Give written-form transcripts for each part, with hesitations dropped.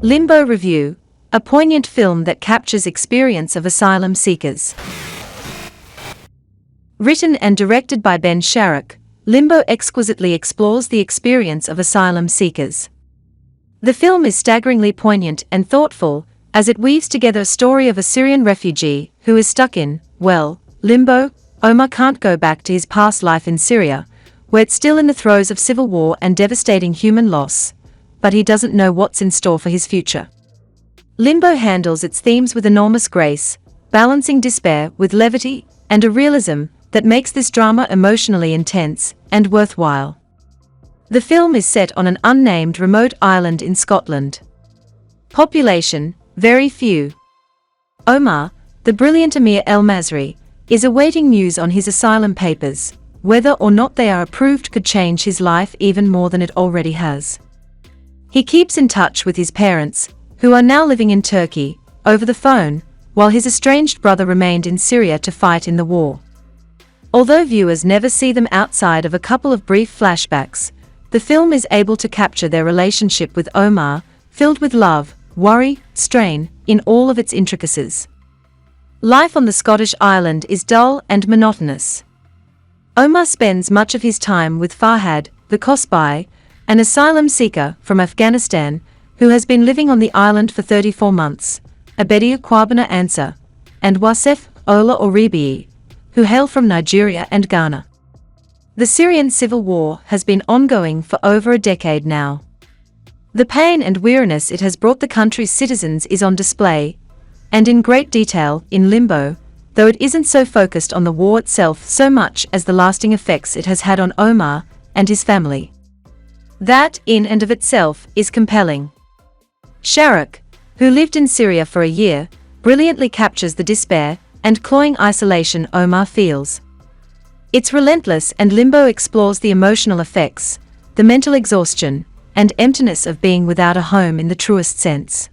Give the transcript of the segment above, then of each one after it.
Limbo Review, a poignant film that captures experience of asylum seekers. Written and directed by Ben Sharrock, Limbo exquisitely explores the experience of asylum seekers. The film is staggeringly poignant and thoughtful, as it weaves together a story of a Syrian refugee who is stuck in, well, limbo. Omar can't go back to his past life in Syria, where it's still in the throes of civil war and devastating human loss, but he doesn't know what's in store for his future. Limbo handles its themes with enormous grace, balancing despair with levity and a realism that makes this drama emotionally intense and worthwhile. The film is set on an unnamed remote island in Scotland. Population, very few. Omar, the brilliant Amir el-Masry, is awaiting news on his asylum papers. Whether or not they are approved could change his life even more than it already has. He keeps in touch with his parents, who are now living in Turkey, over the phone, while his estranged brother remained in Syria to fight in the war. Although viewers never see them outside of a couple of brief flashbacks, the film is able to capture their relationship with Omar, filled with love, worry, strain, in all of its intricacies. Life on the Scottish island is dull and monotonous. Omar spends much of his time with Farhad, the Kosbai, an asylum seeker from Afghanistan, who has been living on the island for 34 months, Abedi Kwabena Answer, and Wasef Ola Oribi, who hail from Nigeria and Ghana. The Syrian civil war has been ongoing for over a decade now. The pain and weariness it has brought the country's citizens is on display, and in great detail, in Limbo, though it isn't so focused on the war itself so much as the lasting effects it has had on Omar and his family. That, in and of itself, is compelling. Sharrock, who lived in Syria for a year, brilliantly captures the despair and cloying isolation Omar feels. It's relentless, and Limbo explores the emotional effects, the mental exhaustion, and emptiness of being without a home in the truest sense.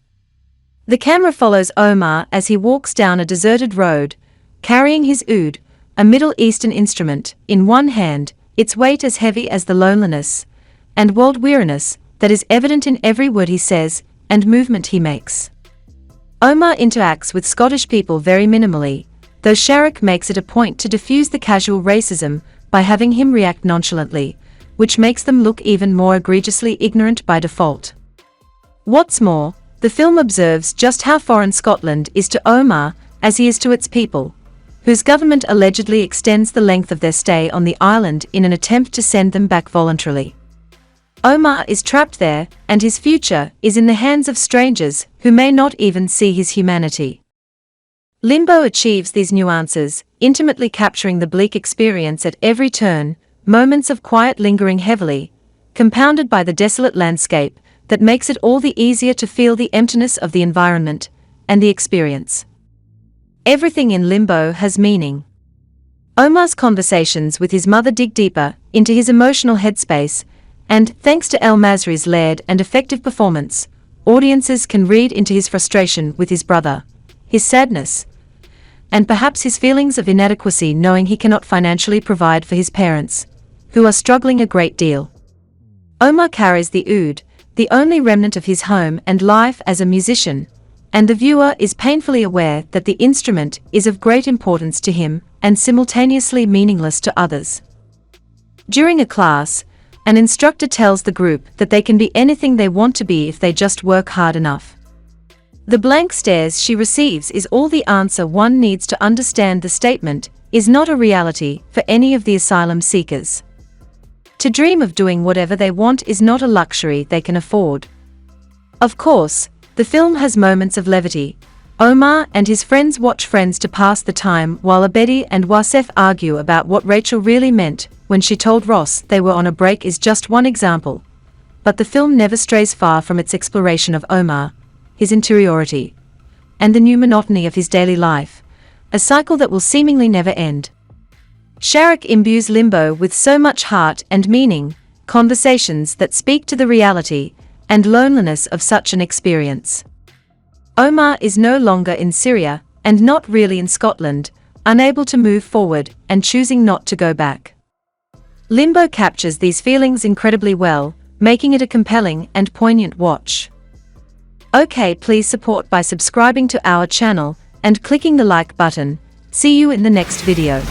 The camera follows Omar as he walks down a deserted road, carrying his oud, a Middle Eastern instrument, in one hand, its weight as heavy as the loneliness and world-weariness that is evident in every word he says and movement he makes. Omar interacts with Scottish people very minimally, though Sharrock makes it a point to diffuse the casual racism by having him react nonchalantly, which makes them look even more egregiously ignorant by default. What's more, the film observes just how foreign Scotland is to Omar as he is to its people, whose government allegedly extends the length of their stay on the island in an attempt to send them back voluntarily. Omar is trapped there, and his future is in the hands of strangers who may not even see his humanity. Limbo achieves these nuances, intimately capturing the bleak experience at every turn, moments of quiet lingering heavily, compounded by the desolate landscape that makes it all the easier to feel the emptiness of the environment and the experience. Everything in Limbo has meaning. Omar's conversations with his mother dig deeper into his emotional headspace, and, thanks to el-Masry's layered and effective performance, audiences can read into his frustration with his brother, his sadness, and perhaps his feelings of inadequacy knowing he cannot financially provide for his parents, who are struggling a great deal. Omar carries the oud, the only remnant of his home and life as a musician, and the viewer is painfully aware that the instrument is of great importance to him and simultaneously meaningless to others. During a class, an instructor tells the group that they can be anything they want to be if they just work hard enough. The blank stares she receives is all the answer one needs to understand the statement is not a reality for any of the asylum seekers. To dream of doing whatever they want is not a luxury they can afford. Of course, the film has moments of levity. Omar and his friends watch Friends to pass the time while Abedi and Wasef argue about what Rachel really meant when she told Ross they were on a break is just one example. But the film never strays far from its exploration of Omar, his interiority, and the new monotony of his daily life, a cycle that will seemingly never end. Sharrock imbues Limbo with so much heart and meaning, conversations that speak to the reality and loneliness of such an experience. Omar is no longer in Syria, and not really in Scotland, unable to move forward and choosing not to go back. Limbo captures these feelings incredibly well, making it a compelling and poignant watch. Okay, please support by subscribing to our channel and clicking the like button. See you in the next video.